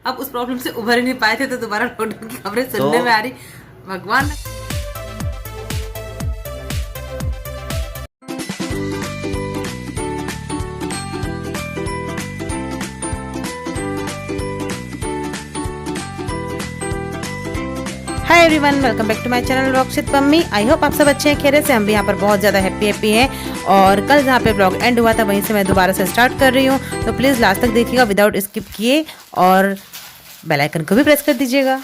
अब उस प्रॉब्लम से उभर ही नहीं पाए थे, तो दोबारा लॉकडाउन की खबरें सुनने में आ रही। भगवान। Hi everyone, welcome back to my channel रॉक्सित पम्मी। आई होप आप सब अच्छे हैं, खैरियत से। हम भी यहाँ पर बहुत ज़्यादा हैप्पी हैं। और कल जहाँ पे ब्लॉग एंड हुआ था वहीं से मैं दोबारा से स्टार्ट कर रही हूँ, तो प्लीज़ लास्ट तक देखिएगा विदाउट स्किप किए, और बेल आइकन को भी प्रेस कर दीजिएगा।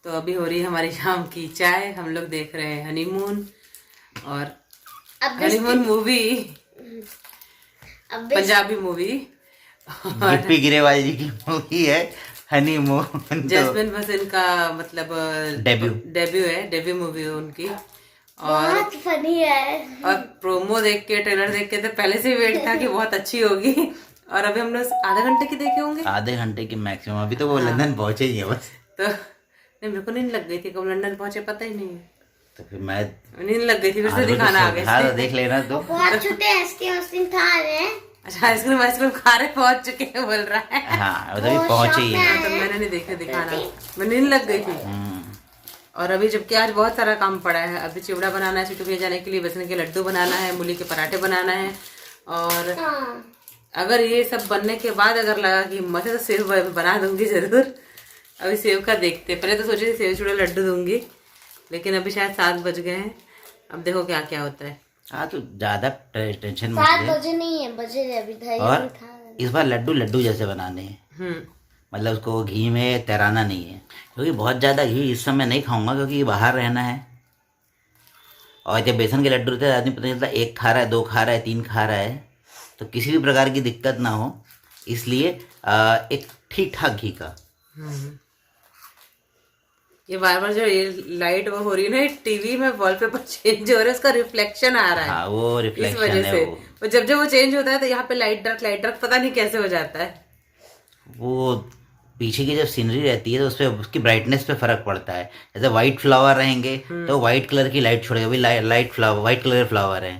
तो अभी हो रही है हमारी शाम की चाय। हम लोग देख रहे हैं हनीमून, और honeymoon movie, Punjabi movie, Gippy Grewal ji की मूवी है हनीमून। जैस्मिन भसन का मतलब डेब्यू मूवी है उनकी। और बहुत फनी है। और प्रोमो देख के, ट्रेलर देख के तो पहले से वेट था कि बहुत अच्छी होगी। और अभी हम लोग आधे घंटे की देखे होंगे, आधे घंटे की मैक्सिमम। अभी तो वो लंदन पहुंचे ही है बस। तो नहीं, मेरे को नींद लग गई थी, कब लंदन पहुंचे पता ही नहीं है। तो फिर मैं नींद लग गई थी, फिर से दिखाना आ गया। हाँ, तो देख लेना। तो बहुत छोटे आइसक्रीम खा रहे हैं। अच्छा, आइसक्रीम खा रहे, पहुंच चुके हैं बोल रहा है। हाँ, उधर भी पहुंचे ही है। तो मैंने नहीं देखे, दिखाना, मैं नींद लग गई थी। और अभी जबकि आज बहुत सारा काम पड़ा है। अभी चिवड़ा बनाना है सिटू भैया जाने के लिए, बेसन के लड्डू बनाना है, मूली के पराठे बनाना है। और अगर ये सब बनने के बाद अगर लगा कि हिम्मत है तो सेव बना दूंगी जरूर। अभी सेव का देखते, पहले तो सोचे सेव चूड़ा लड्डू दूंगी, लेकिन अभी शायद 7 बज गए हैं। अब देखो क्या क्या होता है। हाँ, तो ज्यादा टेंशन मत 7 ले। बजे नहीं है, बजे अभी ढाई और था। इस बार लड्डू जैसे बनाने हैं। मतलब उसको घी में तैराना नहीं है, क्योंकि बहुत ज़्यादा घी इस समय नहीं खाऊंगा, क्योंकि बाहर रहना है। और जब बेसन के लड्डू रहते हैं, आदमी पता नहीं चलता 1 खा रहा है, 2 खा रहा है, 3 खा रहा है, तो किसी भी प्रकार की दिक्कत ना हो, इसलिए एक ठीक ठाक घी का। ये बार बार जो ये लाइट वो हो रही है ना, टीवी में वॉलपेपर चेंज हो रहा है, उसका रिफ्लेक्शन आ रहा है। हाँ, वो इस रिफ्लेक्शन वजह है से वो। जब जब वो चेंज होता है तो यहाँ पे लाइट डार्क पता नहीं कैसे हो जाता है। वो पीछे की जब सीनरी रहती है तो उसपे उसकी ब्राइटनेस पे फर्क पड़ता है। जैसे व्हाइट फ्लावर रहेंगे तो व्हाइट कलर की लाइट छोड़ेगा। अभी लाइट फ्लावर, व्हाइट कलर के फ्लावर है।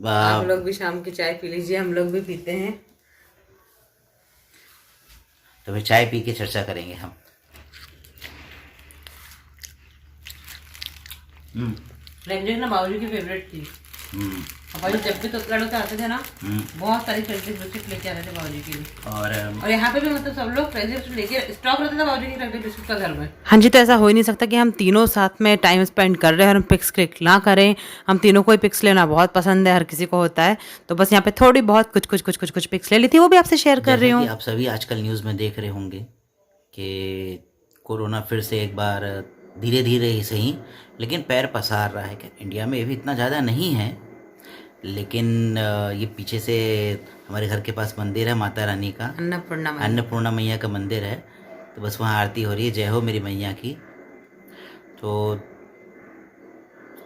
आप लोग भी शाम की चाय पी लीजिए, हम लोग भी पीते हैं। तो फिर चाय पी के चर्चा करेंगे हम। फ्रेंच ना बाबूजी की फेवरेट थी। बाबूजी जब भी तोतला डोसा आते थे ना, बहुत सारी फ्रेंच बिस्किट लेके आते थे बाबूजी के लिए। और यहाँ पे भी मतलब सब लोग फ्रेंच बिस्किट लेके स्टॉक रहता था बाबूजी की फ्रेंच बिस्किट का घर में। हाँ जी, तो ऐसा हो ही नहीं सकता कि हम तीनों साथ में टाइम स्पेंड कर रहे हैं और हम पिक्स क्लिक ना करें। हम तीनों को ही पिक्स लेना बहुत पसंद है, हर किसी को होता है। तो बस यहाँ पे थोड़ी बहुत कुछ पिक्स ले ली थी, वो भी आपसे शेयर कर रही हूँ। आप सभी आजकल न्यूज़ में देख रहे होंगे कि कोरोना फिर से एक बार धीरे धीरे ही सही, लेकिन पैर पसार रहा है। क्या इंडिया में ये भी इतना ज़्यादा नहीं है, लेकिन ये पीछे से हमारे घर के पास मंदिर है माता रानी का, अन्नपूर्णा मैया का मंदिर है। तो बस वहाँ आरती हो रही है, जय हो मेरी मैया की। तो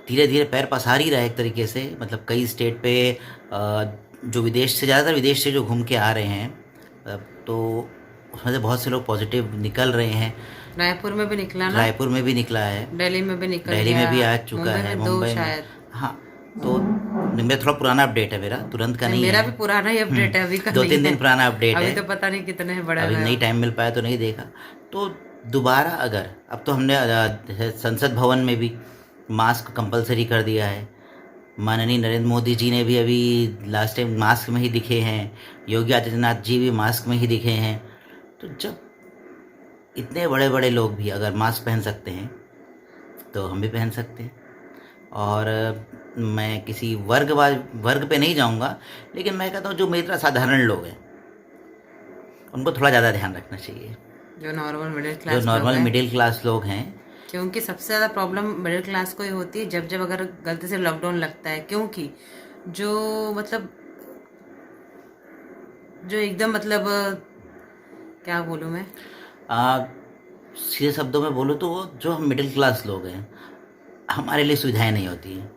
धीरे धीरे पैर पसार ही रहा है एक तरीके से। मतलब कई स्टेट पे जो विदेश से, ज़्यादातर विदेश से जो घूम के आ रहे हैं, तो उसमें से बहुत से लोग पॉजिटिव निकल रहे हैं। रायपुर में भी निकला ना, रायपुर में भी निकला है, दिल्ली में भी निकल दिल्ली में भी आ चुका है, मुंबई में। हाँ, तो मेरा थोड़ा पुराना अपडेट है, मेरा तुरंत का नहीं है। मेरा भी पुराना ही अपडेट है, अभी का 2-3 दिन पुराना अपडेट है। अभी तो पता नहीं कितने हैं बड़े। अभी नहीं टाइम मिल पाया तो नहीं देखा। तो दोबारा अगर, अब तो हमने संसद भवन में भी मास्क कंपलसरी कर दिया है। माननीय नरेंद्र मोदी जी ने भी अभी लास्ट टाइम मास्क में ही दिखे हैं, योगी आदित्यनाथ जी भी मास्क में ही दिखे हैं। तो जब इतने बड़े बड़े लोग भी अगर मास्क पहन सकते हैं तो हम भी पहन सकते हैं। और मैं किसी वर्ग पे नहीं जाऊंगा, लेकिन मैं कहता हूँ जो मेरी तरह साधारण लोग हैं उनको थोड़ा ज़्यादा ध्यान रखना चाहिए, जो नॉर्मल मिडिल क्लास लोग हैं। क्योंकि सबसे ज़्यादा प्रॉब्लम मिडिल क्लास को ही होती है जब अगर गलती से लॉकडाउन लगता है। क्योंकि जो मतलब जो एकदम मतलब क्या बोलूँ मैं, सीधे शब्दों में बोलूँ तो वो जो हम मिडिल क्लास लोग हैं, हमारे लिए सुविधाएं नहीं होती हैं।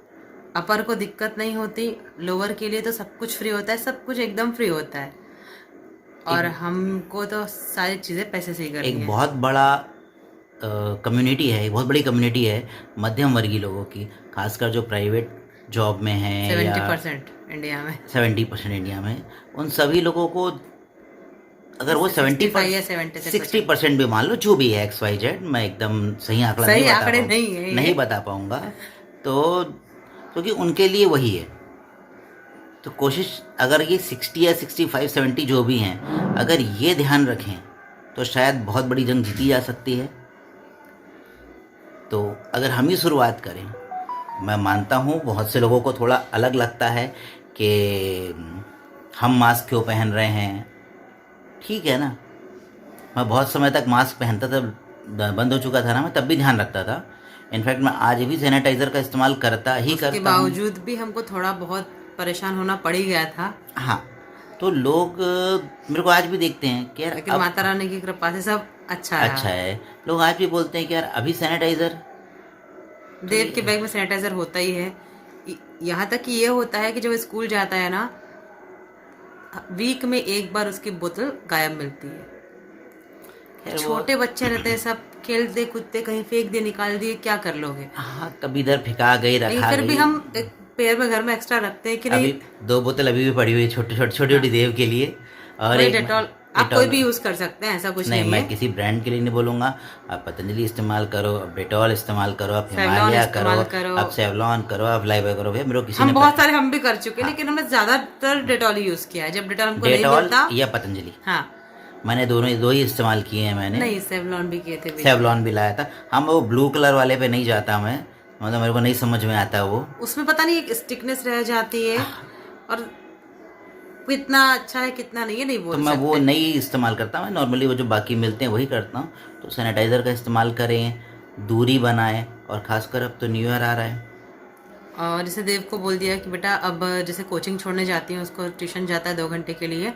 अपर को दिक्कत नहीं होती, लोअर के लिए तो सब कुछ फ्री होता है, सब कुछ एकदम फ्री होता है। और हमको तो सारी चीज़ें पैसे से ही करनी है। एक बहुत बड़ा कम्युनिटी है, एक बहुत बड़ी कम्युनिटी है मध्यम वर्गीय लोगों की, खासकर जो प्राइवेट जॉब में हैं 70% इंडिया में, 70% इंडिया में। उन सभी लोगों को अगर वो 65 या 70 से 60% भी मान लो, जो भी है XYZ, मैं एकदम सही आंकड़ा सही नहीं बता आंकड़े पाऊंगा, नहीं है ये। नहीं बता पाऊंगा, तो क्योंकि उनके लिए वही है। तो कोशिश, अगर ये 60 या 65 70 जो भी हैं, अगर ये ध्यान रखें तो शायद बहुत बड़ी जंग जीती जा सकती है। तो अगर हम ही शुरुआत करें, मैं मानता हूँ बहुत से लोगों को थोड़ा अलग लगता है कि हम मास्क क्यों पहन रहे हैं, ठीक है ना। मैं बहुत समय तक मास्क पहनता था, बंद हो चुका था ना, मैं तब भी ध्यान रखता था। इनफैक्ट मैं आज भी सैनिटाइज़र का इस्तेमाल करता ही करता हूँ। उसके बावजूद भी हमको थोड़ा बहुत परेशान होना पड़ ही गया था। हाँ, तो लोग मेरे को आज भी देखते हैं कि यार, लेकिन माता रानी की कृपा से सब अच्छा है। लोग आज भी बोलते हैं कि यार अभी सैनिटाइज़र, देव के बैग में सैनिटाइजर होता ही है। यहाँ तक कि ये होता है कि जब स्कूल जाता है ना, वीक में एक बार उसकी बोतल गायब मिलती है। छोटे बच्चे रहते हैं, सब खेलते कूदते कहीं फेंक दिए, निकाल दिए, क्या कर लोगे। हाँ, कभी इधर फेंका गई, रखा फिर गई। भी हम एक पेड़ में घर में एक्स्ट्रा रखते हैं कि नहीं। अभी 2 बोतल अभी भी पड़ी हुई है, छोटी देव के लिए, और एक डेटॉल आप कोई भी यूज कर सकते हैं, ऐसा कुछ नहीं है। मैं किसी ब्रांड के लिए नहीं बोलूंगा। आप पतंजलि इस्तेमाल करो, आप डेटॉल इस्तेमाल करो, आप हिमालय करो, आप सेवलॉन करो, आप लाइव करो। भैया मेरे को किसी हम ने बहुत सारे हम भी कर चुके हैं, लेकिन हमने ज्यादातर डेटॉल ही यूज किया है। जब डेटॉल हमको नहीं मिलता, या पतंजलि, हाँ मैंने दो ही इस्तेमाल किए हैं मैंने। नहीं, सेवलॉन भी किए थे। सेवलॉन भी लाया था। हम वो ब्लू कलर वाले पे नहीं जाता मैं, मतलब मेरे को नहीं समझ में आता वो, उसमें पता नहीं एक स्टिकनेस रह जाती है, और कितना अच्छा है कितना नहीं है नहीं बोल सकते। तो मैं वो नहीं इस्तेमाल करता, मैं नॉर्मली वो जो बाकी मिलते हैं वही करता हूँ। तो सैनिटाइज़र का इस्तेमाल करें, दूरी बनाएं, और खासकर अब तो न्यू ईयर आ रहा है। और जैसे देव को बोल दिया कि बेटा अब जैसे कोचिंग छोड़ने जाती है, उसको ट्यूशन जाता है 2 घंटे के लिए,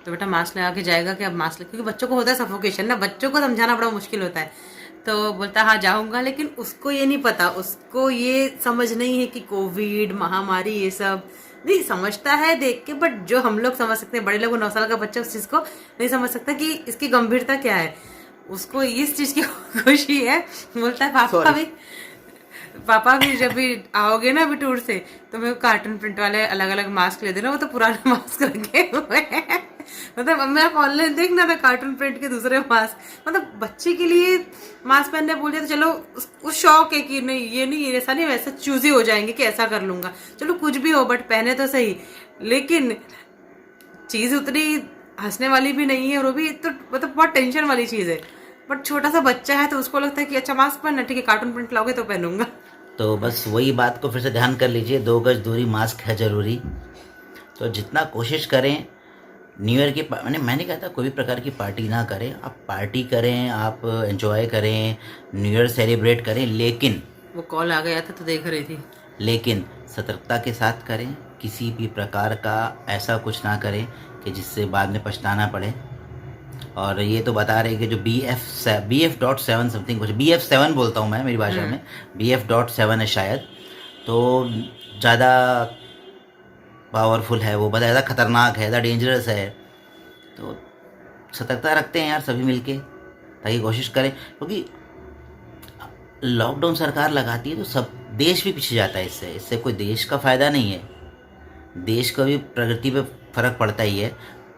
तो बेटा मास्क लगा के जाएगा कि अब मास्क, क्योंकि बच्चों को होता है सफोकेशन ना, बच्चों को समझाना बड़ा मुश्किल होता है। तो बोलता हाँ जाऊंगा, लेकिन उसको ये नहीं पता, उसको ये समझ नहीं है कि कोविड महामारी ये सब नहीं समझता है देख के, बट जो हम लोग समझ सकते हैं, बड़े लोग, 9 साल का बच्चा उस चीज को नहीं समझ सकता कि इसकी गंभीरता क्या है। उसको इस चीज की खुशी है, बोलता है पापा भी जब भी आओगे ना अभी टूर से, तो मैं कार्टून प्रिंट वाले अलग अलग मास्क ले देना, वो तो पुराने मास्क रखे हुए हैं। मतलब मैं ऑनलाइन देखना था कार्टून प्रिंट के दूसरे मास्क, मतलब बच्चे के लिए मास्क पहनने बोल दिया तो चलो उस शौक है कि नहीं ये नहीं, ऐसा नहीं वैसा चूजी हो जाएंगे कि ऐसा कर लूंगा, चलो कुछ भी हो बट पहने तो सही। लेकिन चीज उतनी हंसने वाली भी नहीं है, और वो भी तो मतलब बहुत टेंशन वाली चीज है। बट छोटा सा बच्चा है तो उसको लगता है कि अच्छा मास्क पहनना ठीक है, कार्टून प्रिंट लाओगे तो पहनूंगा। तो बस वही बात को फिर से ध्यान कर लीजिए, 2 गज दूरी, मास्क है ज़रूरी। तो जितना कोशिश करें न्यू ईयर की, मैंने कहा था कोई भी प्रकार की पार्टी ना करें। आप पार्टी करें, आप एंजॉय करें, न्यू ईयर सेलिब्रेट करें, लेकिन वो कॉल आ गया था तो देख रही थी, लेकिन सतर्कता के साथ करें। किसी भी प्रकार का ऐसा कुछ ना करें कि जिससे बाद में पछताना पड़े। और ये तो बता रहे कि जो BF.7 समथिंग कुछ, BF7 बोलता हूँ मैं मेरी भाषा में, BF.7 है शायद, तो ज़्यादा पावरफुल है वो, बहुत ज़्यादा खतरनाक है, ज़्यादा डेंजरस है। तो सतर्कता रखते हैं यार सभी मिलके, ताकि कोशिश करें, क्योंकि लॉकडाउन सरकार लगाती है तो सब देश भी पीछे जाता है। इससे कोई देश का फ़ायदा नहीं है, देश का भी प्रगति पे फ़र्क पड़ता ही है।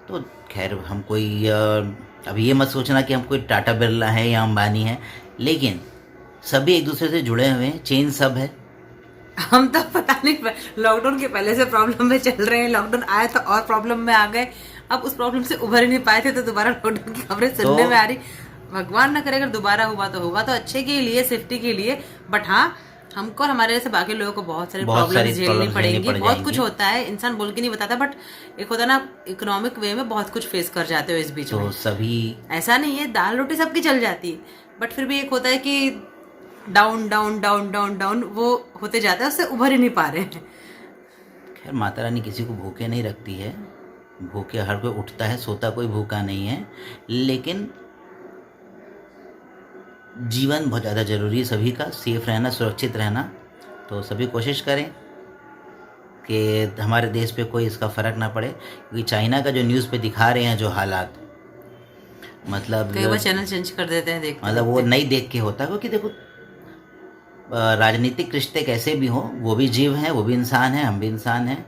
तो खैर हम कोई अब ये मत सोचना कि हम कोई टाटा बिरला है या अंबानी है, लेकिन सभी एक दूसरे से जुड़े हुए हैं, चेन सब है। हम तो पता नहीं लॉकडाउन के पहले से प्रॉब्लम में चल रहे हैं, लॉकडाउन आया तो और प्रॉब्लम में आ गए, अब उस प्रॉब्लम से उभर ही नहीं पाए थे तो दोबारा लॉकडाउन की खबरें सुनने में आ रही। भगवान ना करे अगर दोबारा हुआ तो होगा तो अच्छे के लिए, सेफ्टी के लिए, बट हाँ हमको और हमारे जैसे बाकी लोगों को बहुत सारी प्रॉब्लम झेलनी पड़ेंगी। बहुत कुछ होता है, इंसान बोल के नहीं बताता, बट एक होता है ना इकोनॉमिक वे में बहुत कुछ फेस कर जाते हो इस बीच में। सभी ऐसा नहीं है, दाल रोटी सबकी चल जाती है, बट फिर भी एक होता है कि down down down down down वो होते जाता है, उससे उभर ही नहीं पा रहे हैं। खैर माता रानी किसी को भूखे नहीं रखती है, भूखे हर कोई उठता है, सोता कोई भूखा नहीं है, लेकिन जीवन बहुत ज़्यादा ज़रूरी है सभी का, सेफ रहना, सुरक्षित रहना। तो सभी कोशिश करें कि हमारे देश पे कोई इसका फ़र्क ना पड़े, क्योंकि चाइना का जो न्यूज़ पे दिखा रहे हैं जो हालात, मतलब कई बार चैनल चेंज कर देते हैं देखते मतलब वो नहीं देख के होता, क्योंकि देखो राजनीतिक रिश्ते कैसे भी हों, वो भी जीव हैं, वो भी इंसान हैं, हम भी इंसान हैं।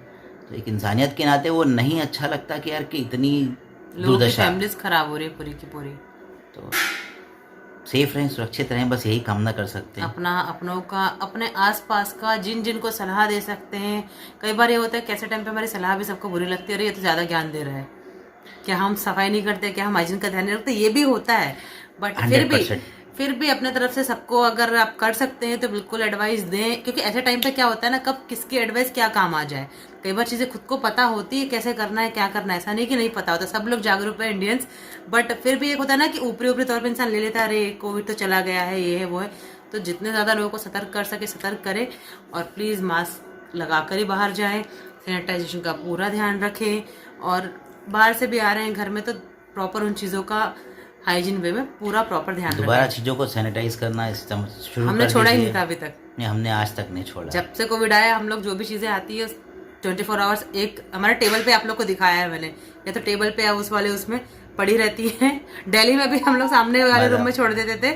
तो एक इंसानियत के नाते वो नहीं अच्छा लगता कि यार कि इतनी लोगों की फैमिलीज खराब हो रही है पूरी की पूरी। तो सेफ रहें, सुरक्षित रहें, बस यही कामना कर सकते हैं। अपना, अपनों का, अपने आसपास का, जिन जिन को सलाह दे सकते हैं। कई बार ये होता है कैसे टाइम पे हमारी सलाह भी सबको बुरी लगती है, अरे ये तो ज़्यादा ज्ञान दे रहा है, क्या हम सफाई नहीं करते, क्या हम हाइजीन का ध्यान नहीं रखते, ये भी होता है। बट फिर भी अपने तरफ से सबको अगर आप कर सकते हैं तो बिल्कुल एडवाइस दें, क्योंकि ऐसे टाइम पे क्या होता है ना, कब किसकी एडवाइस क्या काम आ जाए। कई बार चीज़ें खुद को पता होती है कैसे करना है, क्या करना है, ऐसा नहीं कि नहीं पता होता, सब लोग जागरूक है इंडियंस। बट फिर भी एक होता है ना कि ऊपरी ऊपरी तौर पर इंसान ले लेता है, अरे कोविड तो चला गया है, ये है वो है। तो जितने ज़्यादा लोगों को सतर्क कर सके सतर्क करें, और प्लीज़ मास्क लगा कर ही बाहर जाएँ, सैनिटाइजेशन का पूरा ध्यान रखें, और बाहर से भी आ रहे हैं घर में तो प्रॉपर उन चीज़ों का हाइजीन वे में पूरा प्रॉपर ध्यान रखें। दोबारा चीज़ों को सैनिटाइज करना शुरू हमने छोड़ा ही नहीं था अभी तक। नहीं, हमने आज तक नहीं छोड़ा। जब से कोविड आया हम लोग जो भी चीज़ें आती है 24 आवर्स, एक हमारे टेबल पे आप लोग को दिखाया है मैंने, या तो टेबल पे या उस वाले उसमें पड़ी रहती है। दिल्ली में भी हम लोग सामने वाले रूम में छोड़ देते थे,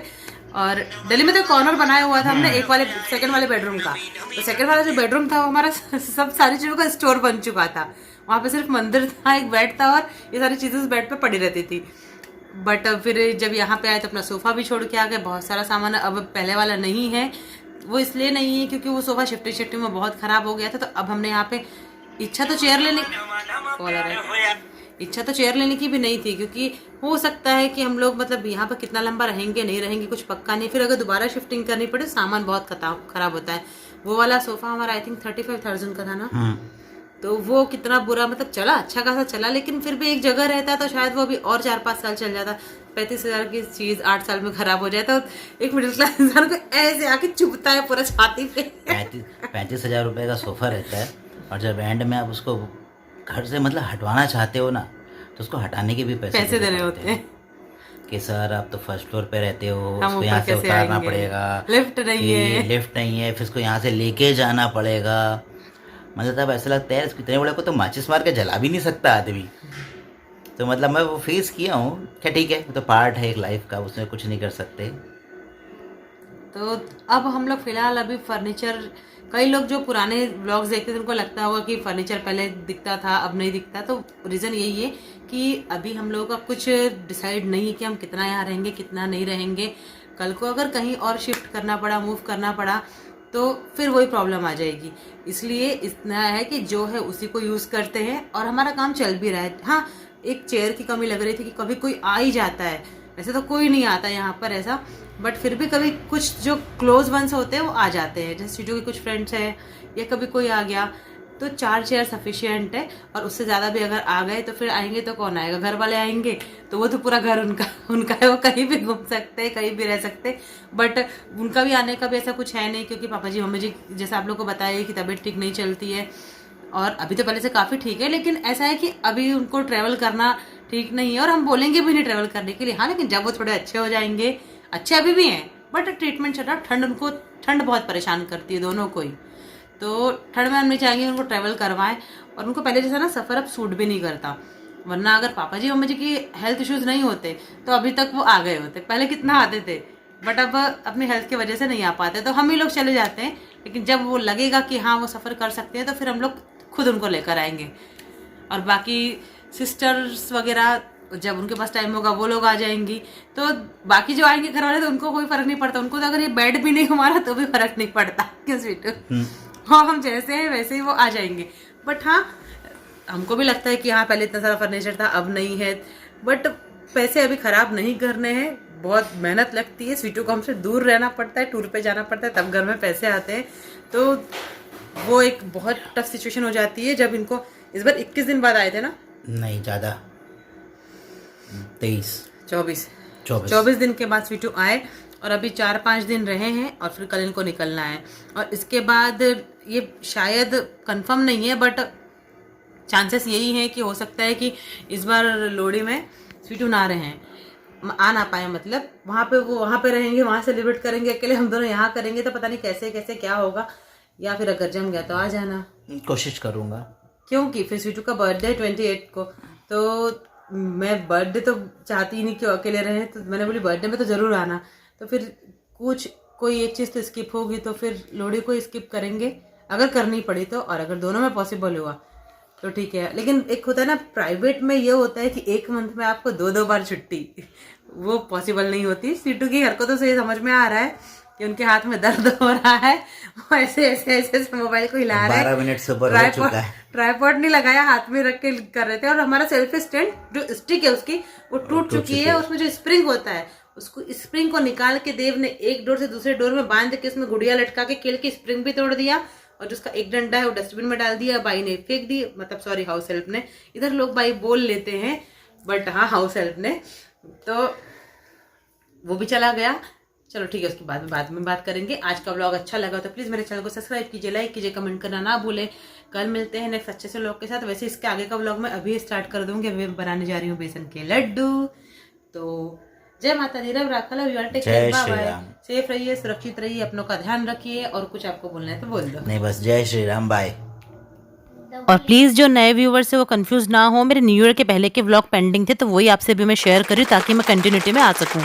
और दिल्ली में तो कॉर्नर बनाया हुआ था हमने एक वाले सेकंड वाले बेडरूम का। तो सेकंड वाला जो बेडरूम था वो हमारा सब सारी चीज़ों का स्टोर बन चुका था। वहाँ पे सिर्फ मंदिर था, एक बेड था, और ये सारी चीज़ें उस बेड पे पड़ी रहती थी। बट फिर जब यहाँ पे आए तो अपना सोफ़ा भी छोड़ के आ गए, बहुत सारा सामान अब पहले वाला नहीं है। वो इसलिए नहीं है क्योंकि वो सोफ़ा शिफ्टिंग में बहुत ख़राब हो गया था। तो अब हमने यहाँ पे इच्छा तो चेयर लेने की भी नहीं थी, क्योंकि हो सकता है कि हम लोग मतलब यहाँ पर कितना लंबा रहेंगे नहीं रहेंगे कुछ पक्का नहीं, फिर अगर दोबारा शिफ्टिंग करनी पड़े सामान बहुत खराब होता है। वो वाला सोफ़ा हमारा आई थिंक 35,000 का था ना, तो वो कितना बुरा मतलब चला, अच्छा खासा चला, लेकिन फिर भी एक जगह रहता तो शायद वो अभी और 4-5 साल चल जाता। 35,000 की चीज़ 8 साल में खराब हो जाए तो एक मिडिल क्लास इंसान को ऐसे आके चुभता है पूरा छाती पे। 35,000 रुपये का सोफ़ा रहता है, और जब एंड में आप उसको घर से मतलब हटवाना चाहते हो ना, तो उसको हटाने के भी पैसे देने होते हैं कि सर आप तो फर्स्ट फ्लोर पे रहते हो, उसको यहाँ से उतारना पड़ेगा, लिफ्ट नहीं है, फिर उसको यहाँ से लेके जाना पड़ेगा। मतलब तब ऐसा लगता है इतने बड़े को तो माचिस मार के जला भी नहीं सकता आदमी। तो मतलब मैं वो फेस किया हूँ, क्या ठीक है, तो पार्ट है एक लाइफ का, उसमें कुछ नहीं कर सकते। तो अब हम लोग फिलहाल अभी फर्नीचर, कई लोग जो पुराने ब्लॉग्स देखते थे उनको लगता होगा कि फर्नीचर पहले दिखता था अब नहीं दिखता। तो रीज़न यही है कि अभी हम लोगों का कुछ डिसाइड नहीं है कि हम कितना यहाँ रहेंगे कितना नहीं रहेंगे। कल को अगर कहीं और शिफ्ट करना पड़ा, मूव करना पड़ा, तो फिर वही प्रॉब्लम आ जाएगी। इसलिए इतना है कि जो है उसी को यूज़ करते हैं, और हमारा काम चल भी रहा है। हाँ, एक चेयर की कमी लग रही थी कि कभी कोई आ ही जाता है, वैसे तो कोई नहीं आता यहाँ पर ऐसा, बट फिर भी कभी कुछ जो क्लोज वंस होते हैं वो आ जाते हैं, जैसे सीटू के कुछ फ्रेंड्स हैं या कभी कोई आ गया, तो 4 चेयर सफिशिएंट है। और उससे ज़्यादा भी अगर आ गए तो फिर आएंगे तो कौन आएगा, घर वाले आएंगे, तो वो तो पूरा घर उनका है, वो कहीं भी घूम सकते हैं, कहीं भी रह सकते हैं। बट उनका भी आने का भी ऐसा कुछ है नहीं, क्योंकि पापा जी मम्मी जी जैसे आप लोग को बताया कि तबीयत ठीक नहीं चलती है, और अभी तो पहले से काफ़ी ठीक है, लेकिन ऐसा है कि अभी उनको ट्रैवल करना ठीक नहीं है, और हम बोलेंगे भी नहीं ट्रैवल करने के लिए। हाँ, लेकिन जब वो थोड़े अच्छे हो जाएंगे, अच्छे अभी भी हैं बट ट्रीटमेंट चल रहा, ठंड बहुत परेशान करती है दोनों को ही, तो ठंड में हम नहीं चाहेंगे उनको ट्रैवल करवाएं। और उनको पहले जैसा ना सफ़र अब सूट भी नहीं करता, वरना अगर पापा जी मम्मी जी की हेल्थ इश्यूज़ नहीं होते तो अभी तक वो आ गए होते, पहले कितना आते थे, बट अब अपनी हेल्थ की वजह से नहीं आ पाते, तो हम ही लोग चले जाते हैं। लेकिन जब वो लगेगा कि हाँ वो सफ़र कर सकते हैं तो फिर हम लोग खुद उनको लेकर आएंगे। और बाकी सिस्टर्स वगैरह जब उनके पास टाइम होगा वो लोग आ जाएंगी, तो बाकी जो आएंगे घर वाले तो उनको कोई फ़र्क नहीं पड़ता, उनको तो अगर ये बेड भी नहीं हमारा तो भी फ़र्क नहीं पड़ता, क्यों स्वीटू, हाँ हम जैसे हैं वैसे ही वो आ जाएंगे। बट हाँ, हमको भी लगता है कि हाँ पहले इतना सारा फर्नीचर था अब नहीं है, बट पैसे अभी ख़राब नहीं करने हैं, बहुत मेहनत लगती है, स्वीटू को हमसे दूर रहना पड़ता है, टूर पे जाना पड़ता है, तब घर में पैसे आते हैं, तो वो एक बहुत टफ सिचुएशन हो जाती है। जब इनको इस बार 21 दिन बाद आए थे ना, नहीं ज़्यादा 24 दिन के बाद स्वीटू आए, और अभी 4-5 दिन रहे हैं, और फिर कल इनको निकलना है। और इसके बाद ये शायद कंफर्म नहीं है, बट चांसेस यही है कि हो सकता है कि इस बार लोहड़ी में स्वीटू ना रहें, आ ना पाए, मतलब वहाँ पे रहेंगे, वहाँ सेलिब्रेट करेंगे अकेले, हम दोनों यहाँ करेंगे, तो पता नहीं कैसे कैसे क्या होगा। या फिर अगर जम गया तो आ जाना, कोशिश करूँगा, क्योंकि फिर स्वीटू का बर्थडे 28 को, तो मैं बर्थडे तो चाहती ही नहीं कि अकेले रहें, तो मैंने बोली बर्थडे में तो ज़रूर आना, तो फिर कोई एक चीज़ तो स्किप होगी, तो फिर लोहड़ी को स्किप करेंगे अगर करनी पड़ी तो, और अगर दोनों में पॉसिबल हुआ तो ठीक है। लेकिन एक होता है ना प्राइवेट में, ये होता है कि एक मंथ में आपको 2-2 बार छुट्टी, वो पॉसिबल नहीं होती। सीटू की हरकतों से ये समझ में आ रहा है कि उनके हाथ में दर्द हो रहा है, वो ऐसे ऐसे ऐसे ऐसे मोबाइल को हिला रहे हैं। 12 मिनट से ऊपर हो चुका है। ट्राइपॉड नहीं लगाया, हाथ में रख के कर रहे थे। और हमारा सेल्फी स्टैंड जो स्टिक है उसकी, वो टूट चुकी है। उसमें जो स्प्रिंग होता है, उसको स्प्रिंग को निकाल के देव ने एक डोर से दूसरे डोर में बांध के उसमें गुड़िया लटका के केल की स्प्रिंग भी तोड़ दिया, और जिसका एक डंडा है वो डस्टबिन में डाल दिया, बाई ने फेंक दी, मतलब सॉरी हाउस हेल्प ने। इधर लोग बाई बोल लेते हैं बट हाँ हाउस हेल्प ने, तो वो भी चला गया। चलो ठीक है, उसके बाद में बात करेंगे। आज का व्लॉग अच्छा लगा तो प्लीज़ मेरे चैनल को सब्सक्राइब कीजिए, लाइक कीजिए, कमेंट करना ना भूलें। कल मिलते हैं नेक्स्ट अच्छे से व्लॉग के साथ। वैसे इसके आगे का व्लॉग मैं अभी स्टार्ट कर दूंगी, अभी बनाने जा रही हूँ बेसन के लड्डू। तो जय माता दी, रब राखा, love you all, take care, bye bye, safe रहिए, सुरक्षित रहिए, अपनों का ध्यान रखिए। और कुछ आपको बोलना है तो बोल दो। नहीं बस जय श्री राम, बाय। और प्लीज़ जो नए व्यूवर्स है वो कंफ्यूज ना हो, मेरे न्यू ईयर के पहले के व्लॉग पेंडिंग थे, तो वही आपसे भी मैं शेयर करी ताकि मैं कंटिन्यूटी में आ सकूं।